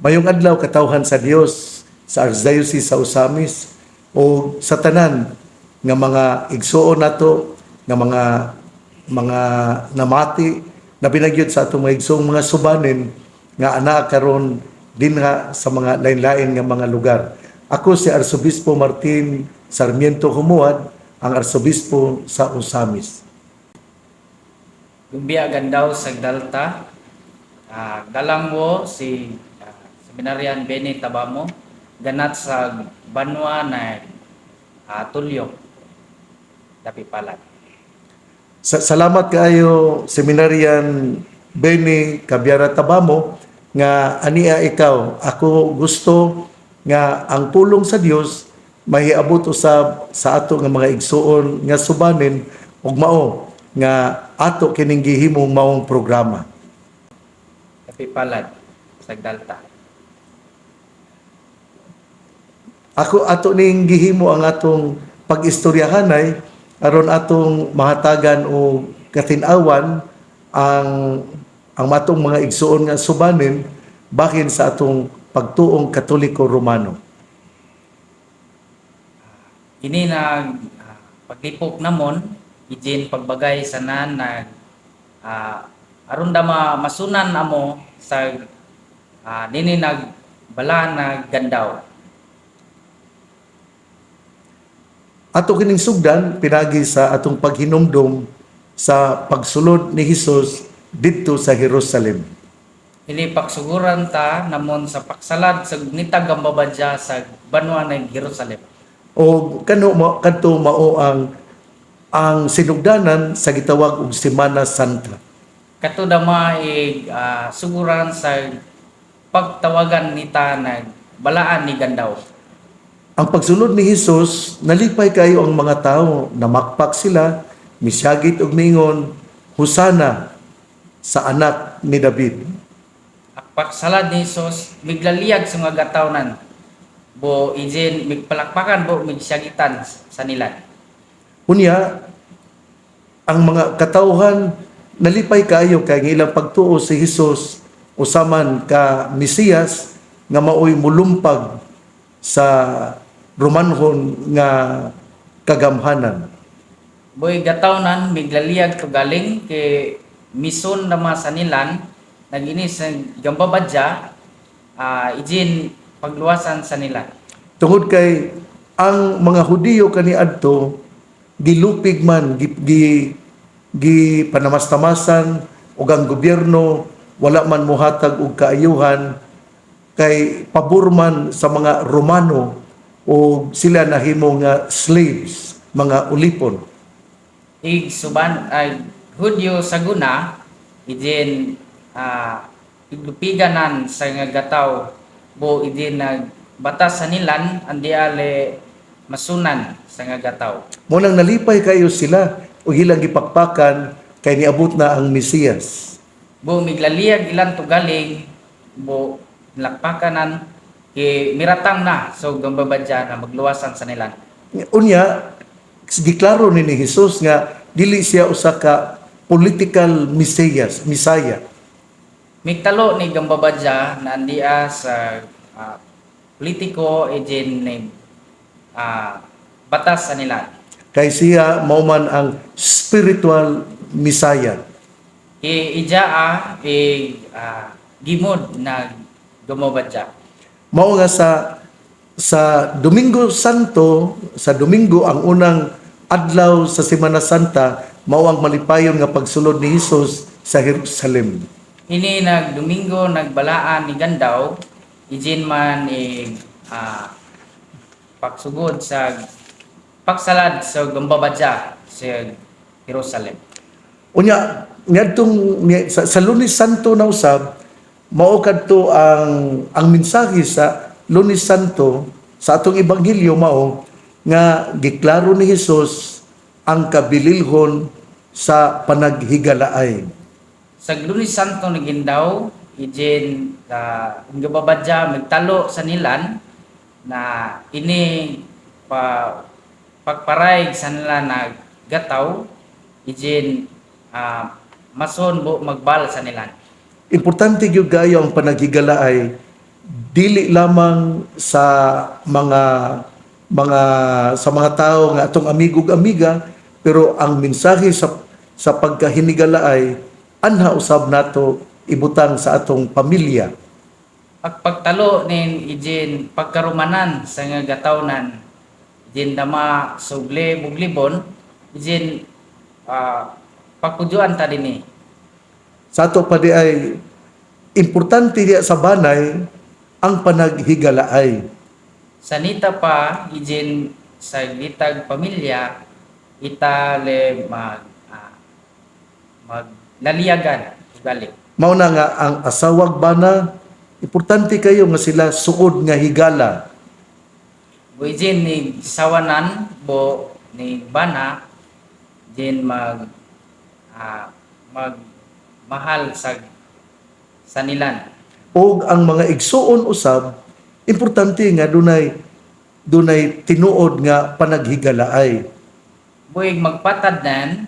Mayong adlaw katawhan sa Dios sa Archdiocese sa Osamis o sa tanan nga mga igsuon nato nga mga namati na binagyod sa atong mga igsuong mga subanin nga ana karon dinha sa mga lain-lain nga mga lugar. Ako si Arsobispo Martin Sarmiento Humuad, ang Arsobispo sa Osamis. Lumbia Gandaw sa Dalta, dalang mo si Seminaryan Benny Tabamo, ganat sa Banwa na Tulyo, Dapipalat. Salamat kaayo Seminaryan Benny Cabiara Tabamo nga ania ikaw. Ako gusto nga ang pulong sa Dios mahiabot usab sa ato nga mga igsuon nga subanin ug mao nga ato kining gihimong maong programa. Dapipalat sa Dalta. Ako ato ning gihimo ang atong pag-istoryahanay aron atong mahatagan o katin-awan ang matong mga igsuon nga subanin bahin sa atong pagtuong Katoliko Romano. Ini na paglipok namon, ijin pagbagay sa nan na aron da masunan amo sa dini nagbala na Gandaw. Ato kining sugdan pinagi sa atong paghinumdum sa pagsulod ni Hesus didto sa Jerusalem. Ini pagsuguran ta namon sa paksalad sa nitag gambabadya sa banwa ng Jerusalem. O kadto mao ang sinugdanan sa gitawag og Semana Santa. Kato dama suguran sa pagtawagan nita na balaan ni Gandaw. Ang pagsulod ni Hesus, nalipay kayo ang mga tao, namakpak sila, misyagit og mingon, Hosana sa anak ni David. Pagsalad ni Jesus, miglaliyag sa mga gatawnan. Bo ijin migpalakpakan bo migsyagitan sa nila. Unya, ang mga katawhan nalipay kayo kay ilang pagtuo si Hesus usaman ka Mesiyas nga maoy mulumpag sa Romanhon nga kagamhanan. Boy gatawnan miglaliyag to galing kay mison na masanilan naginis ng gambabadya ijin pagluwasan sa nila. Tungod kay ang mga Hudiyo kaniadto gilupig man gi panamas-tamasan ug ang gobyerno wala man mohatag og kaayuhan kay pabor man sa mga Romano o sila nahimo nga slaves, mga ulipon. Suban ay Hudyo saguna ijin iglupiganan sa nga gataw bo ijin nagbatas sa nilan andi ale masunan sa nga gataw. Munang nalipay kayo sila o ilang gipakpakan kay niabot na ang Mesiyas. Bo miglaliyag ilan to galing bo lakpakanan kay miratang na so gambabadya na magluwasan sa nilan. Unya, giklaro ni Hesus nga dili siya usa ka political Messiah. Migtalo ni gambabadya na andiya sa politiko ejin ni batas sa nilan. Kay siya mao man ang spiritual Messiah. Ijaa gimod na gambabadya. Mao nga sa Domingo Santo, sa Domingo ang unang adlaw sa Semana Santa, mao ang malipayon nga pagsulod ni Hesus sa Jerusalem. Ini Domingo nagbalaan ni Gandaw, ijin man pagsugod sa pagsalad sa gambabadya sa Jerusalem. Unya ngadtong sa Lunes Santo na usab mao kadto ang mensahe sa Lunes Santo sa atong ebanghelyo mao nga giklaro ni Hesus ang kabililhon sa panaghigalaay. Sa Lunes Santo ni Gandaw ijin ang gambabadya magtalo sa nilan na ini pagparay sa nila na gataw ijin mason bo magbal sa nilan. Importante gyud gayo ang panaghigalaay dili lamang sa mga sa mga tao nga atong amigog amiga, pero ang mensahe sa pagkahinigala ay anha usab nato ibutang sa atong pamilya. Pagtalo nin ijin pagkarumanan sa nga gatawnan, ijin dama sugle buglibon, ijin pagpudyoan ta dinhi. Sa ato pa di ay importante diya sa banay ang panaghigalaay. Sanita pa ijin sa gitag pamilya itale maglaliyagan ugali. Mao na nga ang asawag bana, importante kayo nga sila suod nga higala. Ijin ni sawanan bo ni bana din magmahal sa sanilan. O ang mga igsuon usab, importante nga dunay tinuod nga panaghigalaay. Buig magpatad nan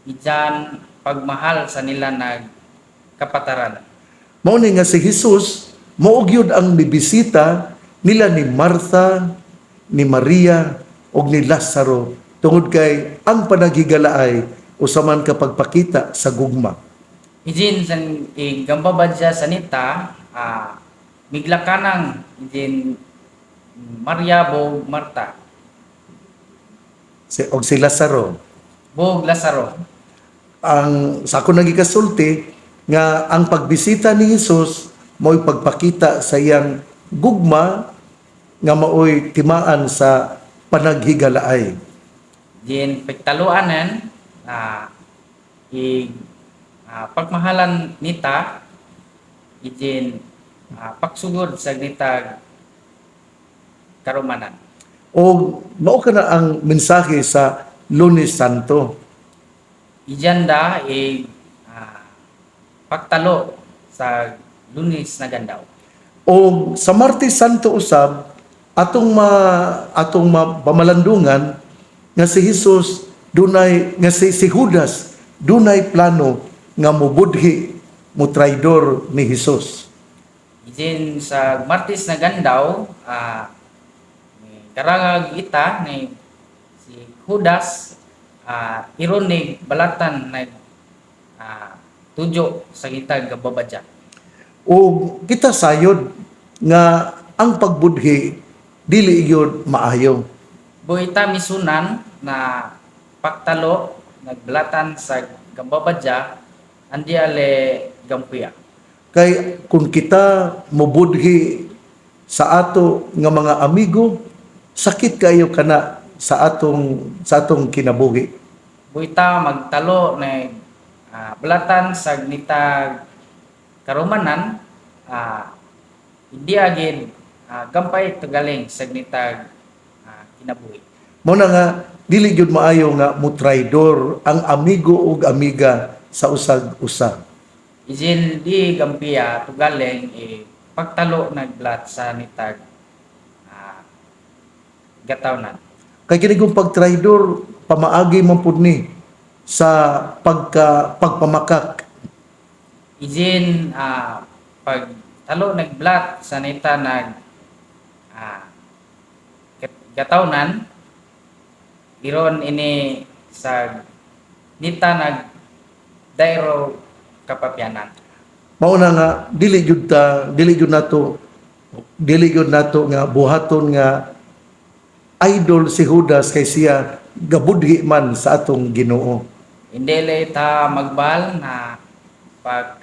ijan pagmahal sa nila nag kapataran. Mao ni nga si Jesus mao gyud ang nibisita nila ni Martha, ni Maria ug ni Lazaro tungod kay ang panaghigalaay usaman kapag pakita sa gugma. Ijin san gambabadya sanita miglakanang ijin Maria bo Marta Og si Lazaro. bo Lazaro. Ang sa ako nagikasulti nga ang pagbisita ni Jesus mo'y pagpakita sa iyang gugma nga maoy timaan sa panaghigalaay. Din pagtaluanan pagmahalan nita ijin pagsugod sa nitag karumanan. O mao kana ang mensahe sa Lunes Santo. Ijanda pagtalo sa Lunes na gandaw. O sa Martes Santo usab atong pamalandungan nga si Jesus nga si Judas dunay plano nga mubudhi mo traidor ni Jesus. Ijin sa Martes na gandaw karangag ita ni si Judas ironig balatan na tudyo sa gitag gababadya. O kita sayod nga ang pagbudhi dili gyud maayo. Buita misunan na pagtalo nagbalatan sa gababadya andi ale gampuya. Kay kung kita mubudhi sa ato nga mga amigo, sakit kayo kana sa atong kinabuhi. Buita magtalo na balatan sa nitag karumanan hindi agin gampay tugaling sa nitag kinabuhi. Mao na nga dili gyud maayo nga mutraidor ang amigo ug amiga sa usag-usa. Ijin di gampiya tugaling pagtalo nagblat sa nitag gatawnan. Kay kini kung pagtraidor pamaagi man pud ni sa pagpamakak. Ijin pagtalo nagblat sa nita gatawnan iron ini sa nita dairo kapapyanan. Mao na nga dili gyud nato nga buhaton nga idol si Judas kay siya gabudhi man sa atong Ginoo. Hindi lay ta magbal na pag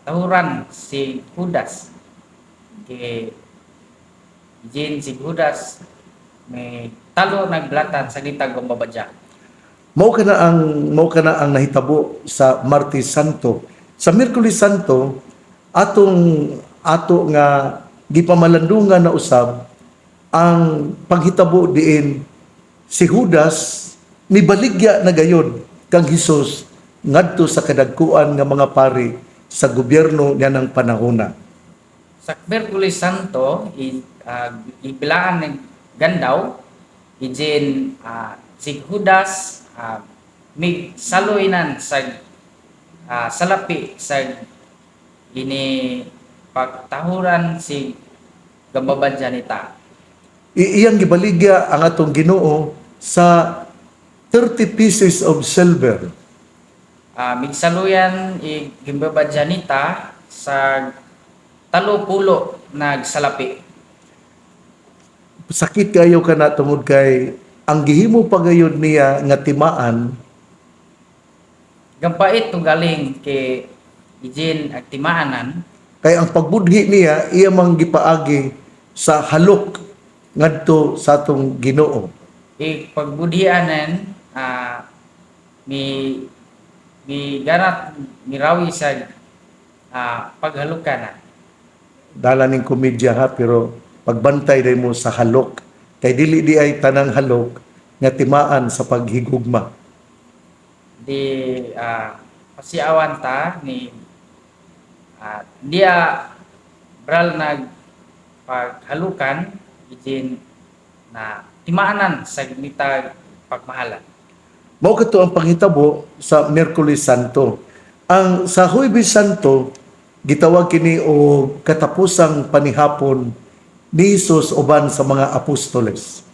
tahuran si Judas kay ijin si Judas may talo nagblatan sa nitag gambabadya. Mao kana ang nahitabo sa Martes Santo. Sa Miyerkules Santo ato nga gipamalandungan na usab ang paghitabo diin si Judas nibaligya na gayud kang Hesus ngadto sa kadagkuan nga mga pari sa gobyerno niya ng panahona. Sa Miyerkules Santo ibilaan ng gandaw ijin si Judas mig saloinan sa salapi sa ini pagtahuran si gambabadya nita. Iyang gibaligya ang atong Ginoo sa 30 pieces of silver. Migsaluyan gambabadya nita sa 30 nagsalapi. Sakit kayo ka na tungod kay ang gihimo pagayod niya nga timaan Gampait to galing kay ijin agtimaanan. kay ang pagbudhi niya iya mang gipaagi sa halok ngadto sa atong Ginoo. Pagbudhianan mi garat mirawi sa paghalukanan. Dala ning komedya ha, pero pagbantay day mo sa halok kay dili di ay tanang halok nga timaan sa paghigugma. Di pasiawan ta ni dia bral nag paghalukan ijin na timaanan sa ginitag pagmahalan. Mao kadto ang panghitabo sa Miyerkules Santo. Ang sa Huwebes Santo gitawag kini og katapusang panihapon ni Hesus uban sa mga apostoles.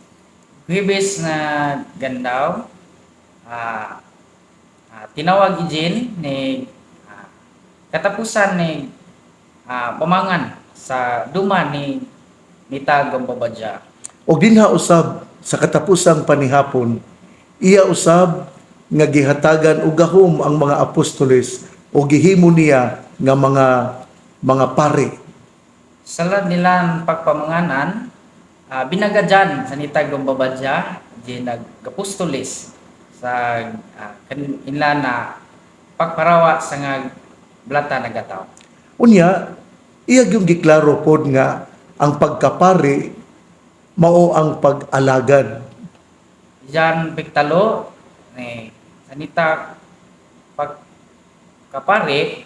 Huwebes na gandaw tinawag ijin ni katapusan ni pamangan sa duma ni nita gambabadya. Og dinha usab sa katapusang panihapon, iya usab nga gihatagan og gahom ang mga apostoles o gihimo niya nga mga pari. Salad nilang pagpamanganan, binagadyan sa nita gambabadya di nagapostoles sa kanila na pagparawa sa nga blata nagataw. Unya, iya yung giklaro pod nga ang pagkapari mao ang pag-alagad. Diyan piktalo ni sanita pagkapare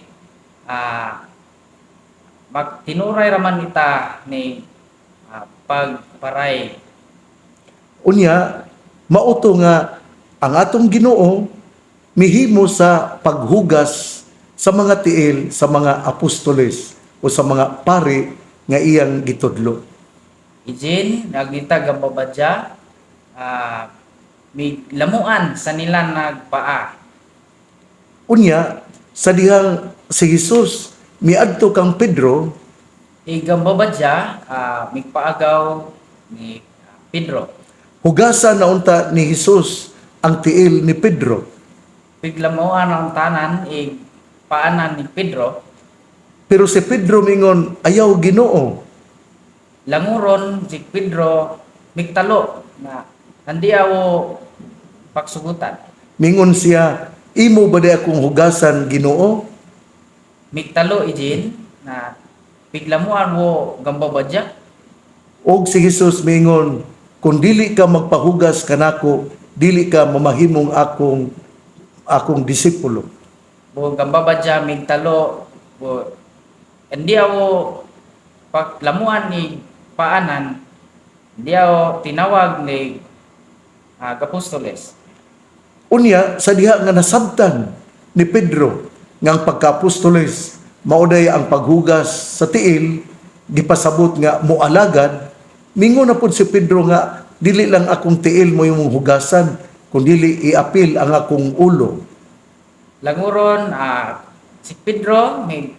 magtinuray raman nita ni pagparay. Unya, mauto nga ang atong Ginoo mihimo sa paghugas sa mga tiil sa mga apostoles o sa mga pari nga iyang gitudlo. Ijin nagnita gambabadya may lamuan sa nila nagpaa. Unya, sa dihang si Jesus miadto kang Pedro, Gambabadya migpaagaw ni Pedro. hugasan na unta ni Jesus ang tiil ni Pedro. Piglamuan ang tanan paanan ni Pedro. Pero si Pedro mingon, ayaw Ginoo. Languron si Pedro migtalo na hindi ako pagsugutan. Mingon siya, imo ba di akong hugasan Ginoo? Migtalo ijin na piglamuan mo gambabadya. Og si Jesus mingon, kung dili ka magpahugas kanako, dili ka mamahimong akong disipulo. Bo gambabadya migtalo bo hindi ako paglamuan ni paanan, hindi ako tinawag ni Gapostoles. Unya, sa diha nga nasabtan ni Pedro nga ang pagka-apostoles mauday ang paghugas sa tiil, gipasabot nga moalagad, mingon na pud si Pedro nga dili lang akong tiil mo yung hugasan, kundi iapil ang akong ulo. Languron si Pedro may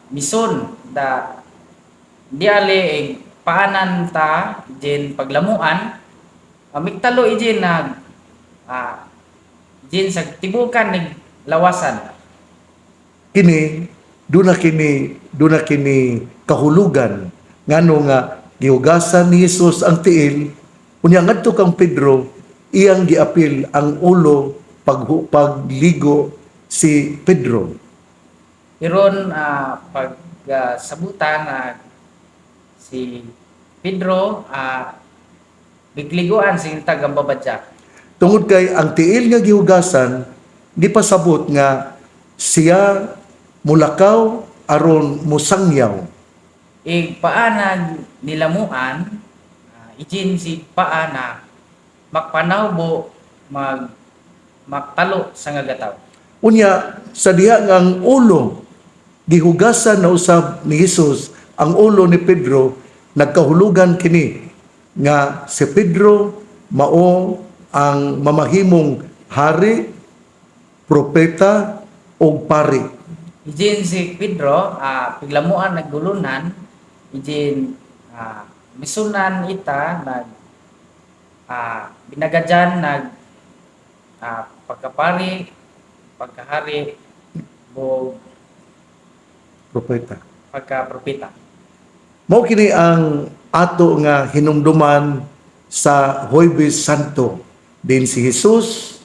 mison da diali paanan ta din paglamuan migtalo ijin na din sa tibukan ni lawasan. Kini duna kini kahulugan ngano nga gihugasan ni Jesus ang tiil, unya ngadto kang Pedro iyang giapil ang ulo pagligo si Pedro. Iron pag sabutan si Pedro bigliguan sa gambabadya. Tungod kay ang tiil nga gihugasan gipasabot nga siya mulakaw aron musangyaw. Paanan nilamuan ijin si paana makpanawbo magtalo sa ngagataw. Unya sa diha nga ang ulo gihugasan na usab ni Jesus ang ulo ni Pedro, nagkahulugan kini nga si Pedro mao ang mamahimong hari, propeta o pari. Ijin si Pedro, piglamuan naggulunan, ijin misunan ita, binagadyan, pagkapari, pagkahari, o Propeta. pagkapropeta. Mao kini ang ato nga hinumduman sa Huwebes Santo. Din si Jesus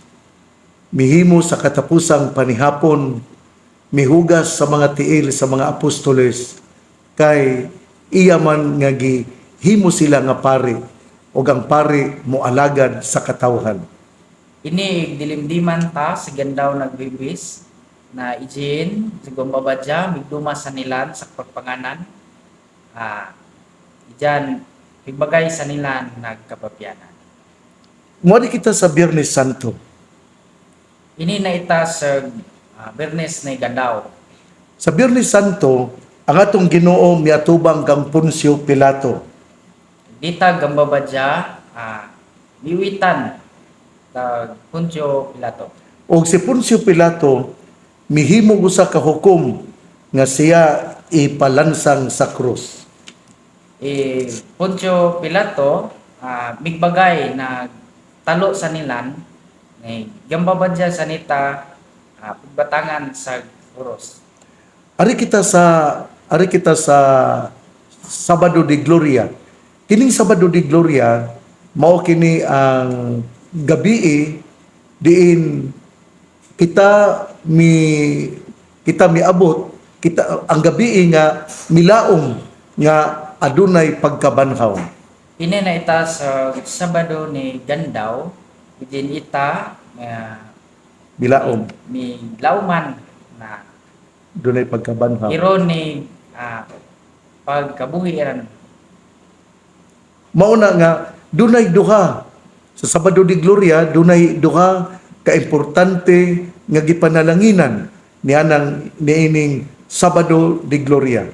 mihimo sa katapusang panihapon, mihugas sa mga tiil sa mga apostoles, kay iya man nga gihimo sila nga pari, ug ang pari moalagad sa katawhan. Ini dilimdiman ta sa gandaw nagbibis na ijin sa gumbabadya migduma sa nilan sa pagpanganan, ijan pigbagay sa nilan nagkapapyanan. Moadi kita sa Biyernes Santo. Ini na ita sa Bernes na gandaw. Sa Biyernes Santo, ang atong Ginoo miatubang kang Poncio Pilato. Dita gambabadya miwitan ta Poncio Pilato. O si Poncio Pilato mihimo usa ka hukom nga siya ipalansang sa krus. Poncio Pilato migbagay na talo sa nilan gambabadya sa nita pagbatangan sa krus. Ari kita sa Sabado de Gloria. Kining Sabado de Gloria mao kini ang gabi diin kita miabot ang gabi nga milaom nga adunay pagkabanhaw. Ini na ita sa Sabado ni Gandaw, din ita Milaom mi lauman na dunay pagkabanhaw. iron ni pagkabuhiran. Mao na nga dunay duha sa Sabado de Gloria, dunay duha ka importante nga gipanalanginan niining Sabado de Gloria.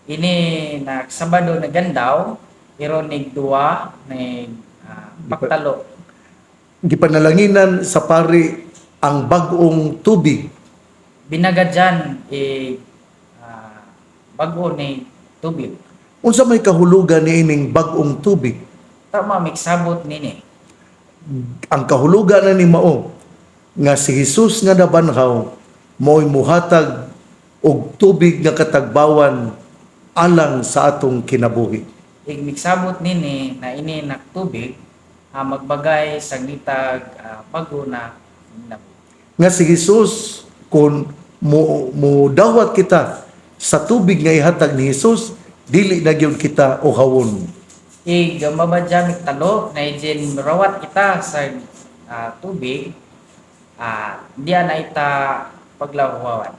Ini na Sabado na Gandaw, iron ni duwa ni pagtalo. Gipanalanginan sa pari ang bag-ong tubig. Binagadyan bago ni tubig. Unsa may kahulugan niining bag-ong tubig? Tama miksabot nini. Ang kahulugan na ni mao nga si Jesus nga nabanhaw mo'y muhatag og tubig nga katagbawan alang sa atong kinabuhi. Miksabot nini na ini tubig magbagay sa ngitag bago na nabuhi. Nga si Jesus kung mo dawat kita sa tubig nga ihatag ni Jesus, dili na gyud kita uhawon. Gambabadya talo na ijin rawat kita sa tubig, diyan na ita paglahuawan.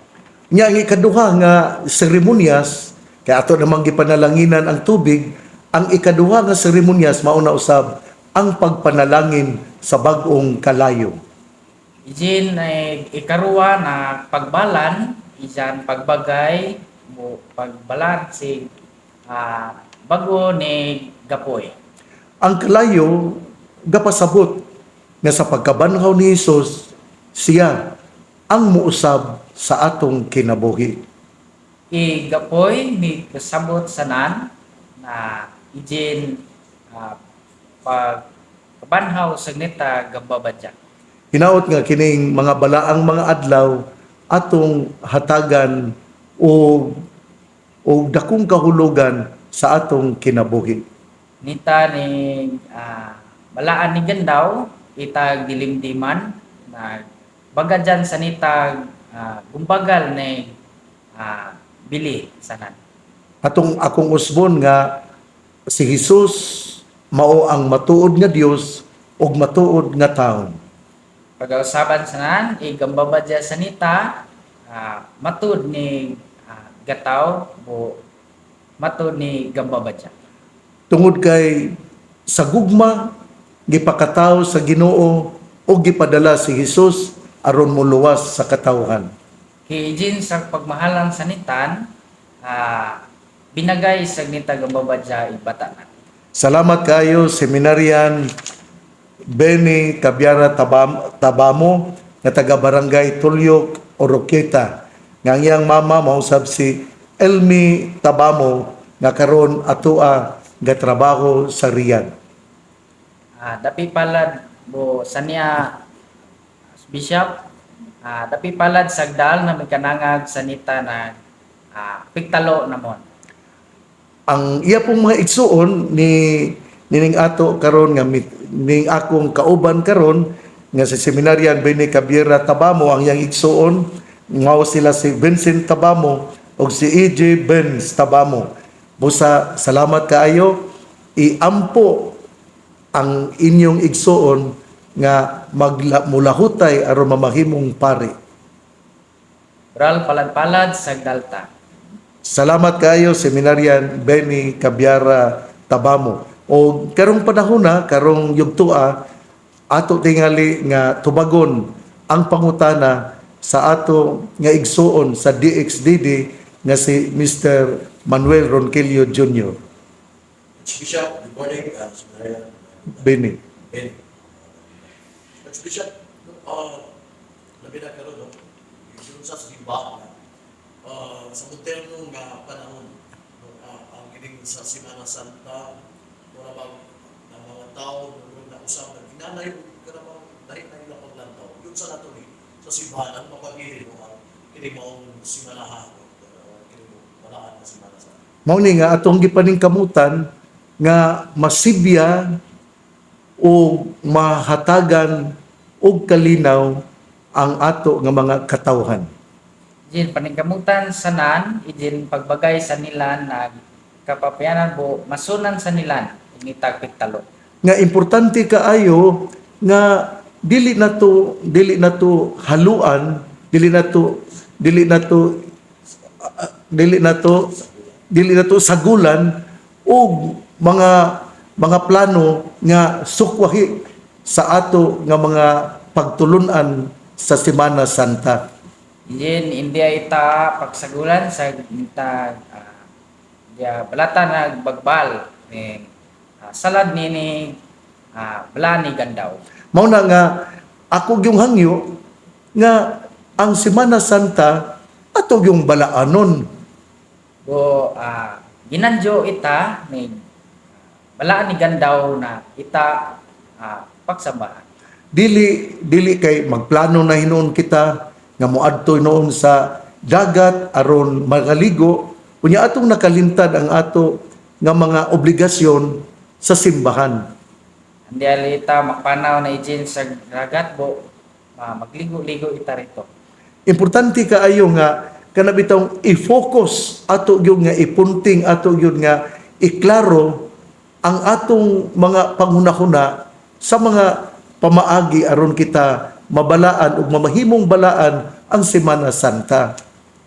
Nya ang ikaduha nga seremonyas, kaya ato namang gipanalanginan ang tubig, ang ikaduha nga seremonyas mauna usab ang pagpanalangin sa bag-ong kalayo. Ijin ay ikaruwa na pagbalan, ijan pagbagay, pagbalan si bago ni Gapoy. Ang kalayo, gapasabot nga sa pagkabanhaw ni Jesus, siya ang muusab sa atong kinabuhi. Gapoy, may kasabot sanan na ijin pagkabanhaw sa nita gambabadya. Hinaot nga kining mga balaang mga adlaw atong hatagan o dakong kahulugan sa atong kinabuhi. Nita ni balaan ni Gandaw, itag dilimdiman na bagadyan sa nitag gumbagal ni bili sanan. Akong usbon nga si Jesus mao ang matuod nga Dios ug matuod nga tawo. Pag-ausapan sanan, gambabadya sa nita, matud ni gataw o matud ni gambabadya. Tungod kay sa gugma gipakataw sa Ginoo o gipadala si Jesus aron muluwas sa katawhan. Kijin sa pagmahalang sanitan, binagay sa nita gambabadya ibatanan. Salamat kayo, Seminarian Benny Cabiara Tabamo, nga taga Barangay Tulyok, Oroqueta. Nga ang iyang mama mausab si Elmi Tabamo nga karon atua nga trabaho sa Riyadh. Dapi palad bo sa niya Bishop, dapi palad sagdal na may kanangag sa nita na pigtalo namon. Ang iya pong mga igsuon ni nining ato karon nga ning akong kauban karon nga sa Seminarian Benny Cabiera Tabamo, ang iyang igsuon mao sila si Vincent Tabamo ug si EJ Benz Tabamo. Busa salamat kaayo, iampo ang inyong igsuon nga magmulahutay aron mamahimong pari. Oral palad-palad sagdalta. Salamat kayo, Seminarian Benny Cabiara Tabamo. O karong panahon na, karong yugtua, ato tingali nga tubagon ang pangutana sa ato nga igsuon sa DXDD nga si Mr. Manuel Ronquillo Jr. Bishop, good morning. Seminarian Benny. Ben. Bishop, labi na karon, no? Yung sa simbahan na, sa moderno nga panahon, no, ang gining sa Semana Santa, wala bang na mga tao na usap na ginanay o karamang dahil na ilang paglantaw. Yun sa nato ni, sa simbahan, ang mapag-iri mo ang kining maong simanahan, kining malaan na Semana Santa. Mao ni nga atong gipaning kamutan nga masibya o mahatagan og kalinaw ang ato nga mga katawhan. Ijin paningkamutan sanan, ijin pagbagay sa nilan na kapapayanan bo masunan sa nilan initag pigtalo. Nga importante kaayo nga dili na to haluan, dili na to sagulan og mga plano nga sukwahi sa ato nga mga pagtulunan sa Semana Santa. Ijin India ita pagsagulan sa nita dia balata nagbagbal ni salad ni bala ni gandaw. Mao na nga ako yung hangyo nga ang Semana Santa ato yung balaanon. Bo ginanjo ita ni bala ni gandaw na ita pagsambahan. Dili kay magplano na hinuon kita nga moadto noon sa dagat aron magaligo unya atong nakalintad ang ato nga mga obligasyon sa simbahan. Andi alita makpanaw na ijin sa dagat bo magligo-ligo ita rito. Importante kaayo nga kana bitong i-focus ato gyud nga ipunting ato gyud nga iklaro ang atong mga panghunahuna sa mga pamaagi aron kita mabalaan ug mamahimong balaan ang Semana Santa.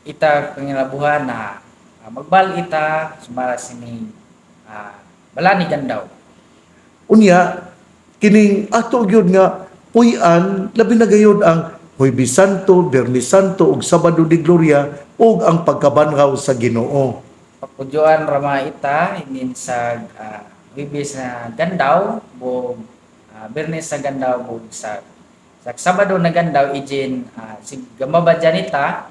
Ita pangilabuhan na magbal ita sumara sini bala ni gandaw. Unya kining ato gyud nga puy-an labi na gayud ang Huwebes Santo, Biyernes Santo ug Sabado de Gloria ug ang pagkabanhaw sa Ginoo. Pagpudyoan rama ita inin sa Huwebes na gandaw bo Biyernes na gandaw bo sa Sabado na gandaw ijin si gamabadya nita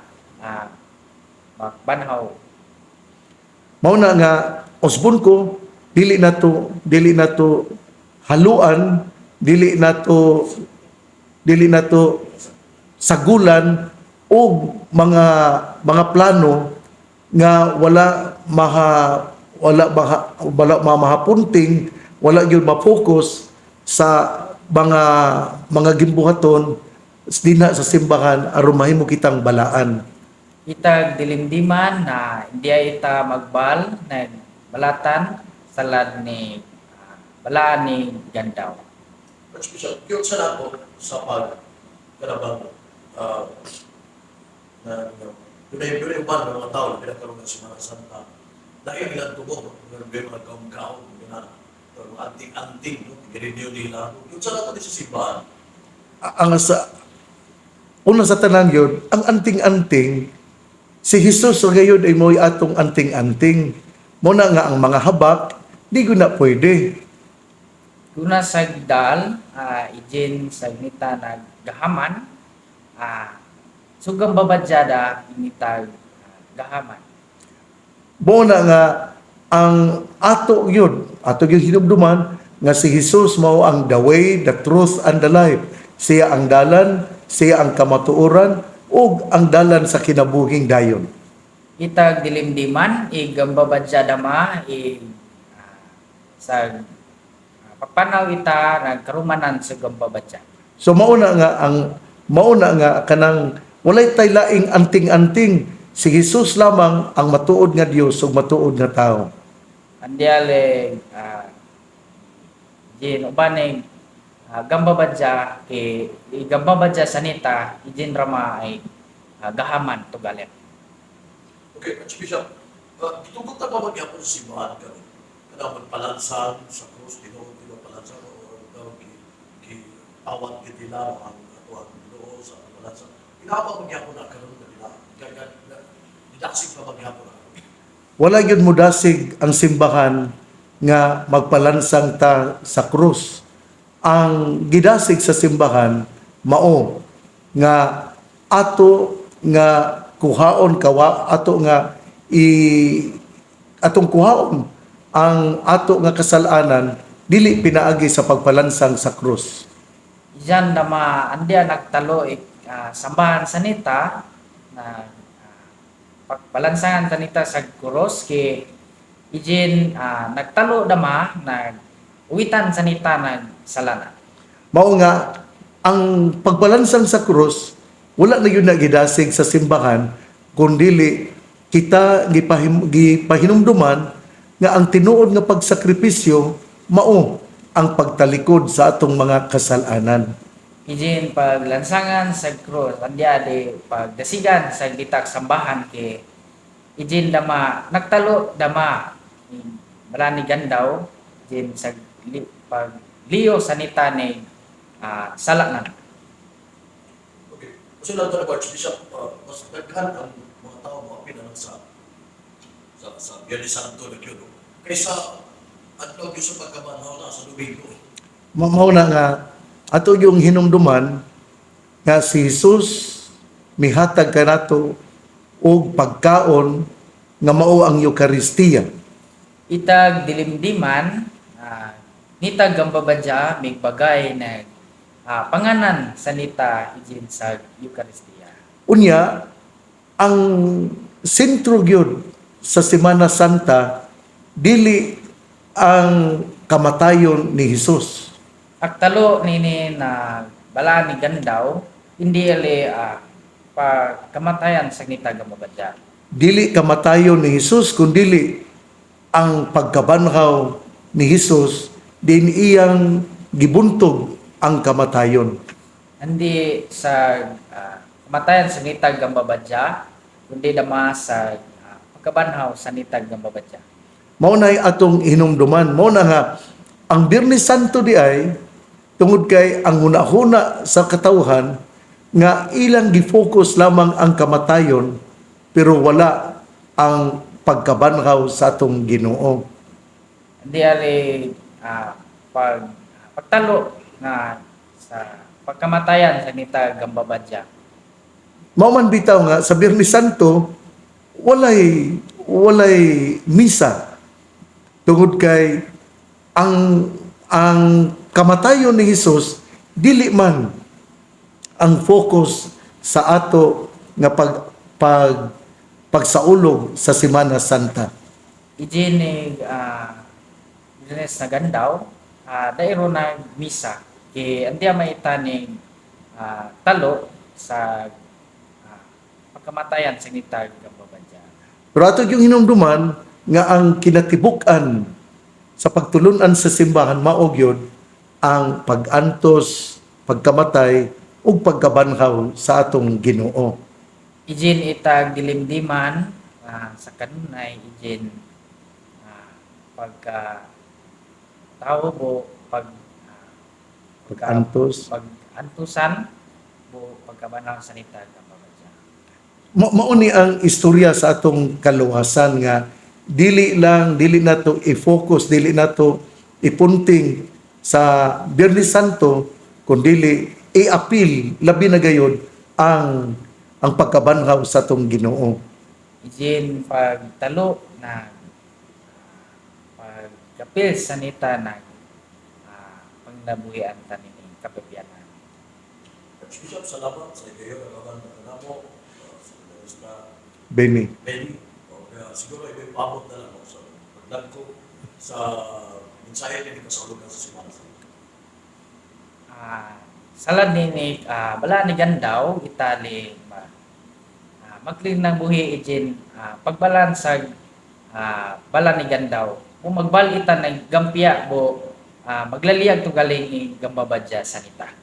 makbanhaw. Mao na nga usbon ko dili na to haluan, dili na to sagulan og mga plano nga wala mahapunting, wala gyud ma-focus sa mga gimbuhaton dinha sa simbahan aron mahimo kitang balaan. Itag dilimdiman na hindi ita magbal na balatan salad ni balaan ni gandaw. Archbishop, yun sa nato sa pagkarabang na yun yung ban ng mga tao na pinagkaroon ng Semana Santa. Dahil ilang tubo, may mga kaum-kaum, mga anting-anting, gininyo nila. Yun sa nato din sa simbahan. Una sa tanan yun, ang anting-anting, si Jesus o ngayon ay mo'y atong anting-anting. Muna nga ang mga habak, di ko na pwede. Kuna sagdal, ijin sagnita naggahaman, sugang babadyada initag gahaman. Muna nga ang ato yun hinumduman nga si Jesus mao ang the way, the truth, and the life. Siya ang dalan, siya ang kamatuoran, ug ang dalan sa kinabuhing dayon. Itag dilimdiman, igambabadya dama, sa pagpanaw ita, nagkarumanan sa gambabadya. So mauna nga kanang walay tay laing anting-anting, si Jesus lamang ang matuod nga Dios ug matuod nga tao. Andiale, jin ubanig, gambabadya, gambabadya sanita, ijin rama ay gahaman tugalit. Okay, Archbishop, gitugot na ba magyapon sa simbahan ka? Kada magpalansan sa krus, palansan o daw awat kitila ang atuang Ginoo sa palansan. Pinapa magyapon na karon na nila. Didaksig pa magyapon na. Wala gyud mudasig ang simbahan nga magpalansang ta sa krus. Ang gidasig sa simbahan mao nga ato nga kuhaon atong kuhaon ang ato nga kasalanan dili pinaagi sa pagpalansang sa krus. Diyan dama andiya nagtalo sambahan sanita na pagbalansangan sanita sa kuros kay ijin nagtalo dama uwitan sanita salana. Mao nga ang pagbalansang sa krus wala na yun na gidasig sa simbahan kundili kita gipahinumduman nga ang tinuod nga pagsakripisyo mao ang pagtalikod sa atong mga kasalanan. Ijin paglansangan sa krus andiya di pagdasigan sa gitak sambahan kay ijin dama nagtalo dama marani gandaw ijin sa pagliyo sanita ni salanan. Okay. Kasi lang talaga, Archbishop, mas daghan ang mga tao mga pinanang sa Biyernes Santo na yun. Kaysa adlaw gyud sa pagkabanhaw na sa Domingo. Mao na nga ato yung hinumduman nga si Jesus mihatag kanato og pagkaon nga mao ang Eucharistia. Itag dilimdiman, nitag gambabadya mig bagay na panganan sanita ijin sa Eucharistia. Unya ang sentro gyud sa Semana Santa dili ang kamatayon ni Jesus. Aktalo nini na bala ni gandaw hindi ali pagkamatayan sa nita gambabadya. Dili kamatayon ni Jesus kundi ang pagkabanhaw ni Jesus din iyang gibuntog ang kamatayon. Hindi sa kamatayan sa nitag gambabadya kundi dama sa pagkabanhaw sa nitag gambabadya. Mao nay atong hinumduman. Mao na nga ang Biyernes Santo di ay tungod kay ang hunahuna sa katawhan nga ilang gifocus lamang ang kamatayon pero wala ang pagkabanhaw sa atong Ginoo. Hindi ali pagtalo na sa pagkamatayan sa nitag gambabadya. Mao man bitaw nga sa Biyernes Santo walay misa tungod kay ang kamatayon ni Jesus dili man ang focus sa ato nga pagsaulog sa Semana Santa. Ijinig business na gandaw dairo na misa kay andiya maitaning talo sa pagkamatayan sa nitag gambabadya. Pero ato yung hinumduman nga ang kinatibuk-an sa pagtulunan sa simbahan mao gyud ang pag-antos, pagkamatay ug pagkabanhaw sa atong Ginoo. Ijin itag dilimdiman sa kanunay ijin pagka tao bo Pag-antos. pag-antusan bo pagkabanhaw sa nitag gambabadya. Mao ni ang istorya sa atong kaluwasan nga dili nato i-focus, dili nato ipunting sa Biyernes Santo, kundi i-appeal labi na gayud ang pagkabanhaw sa tong Ginoo. Ijin pagtalo na pagkapil sa nita ng pangnabuhian tanin kapipyanan. Archbishop, salamat sa ideyo na kaban na mo sa Ministra Benny. Benny. Siguro ay pabot na lang sa paglag ko sa mensahe ni kasaulogan sa simana sa ito. Salad ni bala ni Gandaw Itali maglin ng buhi ijin pagbalansa bala ni Gandaw kung magbalita ng gampia bo maglaliyag to galing ni gambabadya sa nita.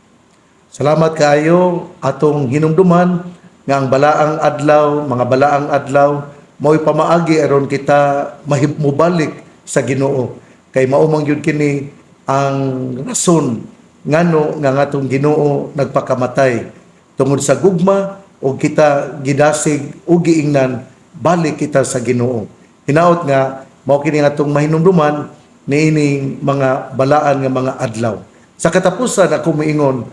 Salamat kaayo atong hinumduman nga ang balaang adlaw, mga balaang adlaw mao'y pamaagi aron kita mubalik sa Ginoo. Kay maumang yun kini ang rason ngano nga atong Ginoo nagpakamatay tungod sa gugma o kita gidasig o giingnan balik kita sa Ginoo. Hinaot nga mao kini atong mahinumduman niining mga balaan nga mga adlaw. Sa katapusan ako moingon,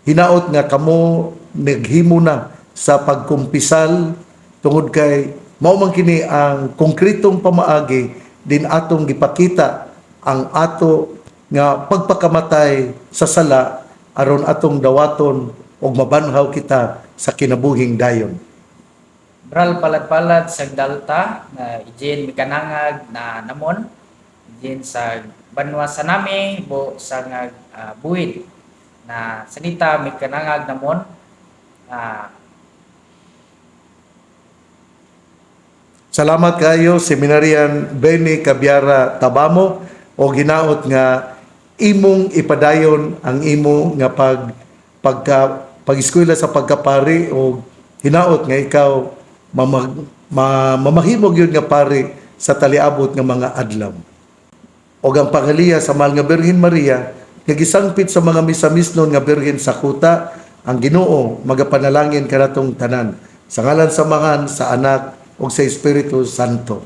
hinaot nga kamo naghimo na sa pagkumpisal tungod kay mao man kini ang konkretong pamaagi din atong gipakita ang ato nga pagpakamatay sa sala aron atong dawaton og mabanhaw kita sa kinabuhing dayon. Bral palad-palad sa dalta na ijin mikanangag na namon ijin sa banwa sa nami bo sa buwid na sanita mikanangag namon Salamat kayo Seminarian Benny Cabiara Tabamo o ginaot nga imong ipadayon ang imo nga pag-eskwela sa pagkapari o hinaot nga ikaw mamahimog yun nga pari sa taliabot nga mga adlaw. O ang pangaliya sa mahal nga Birhen Maria nga gisangpit sa mga misamisnon nga Birhen sa kuta ang Ginoo magapanalangin kanatong tanan sa ngalan sa Amahan, sa Anak ug sa Espiritu Santo.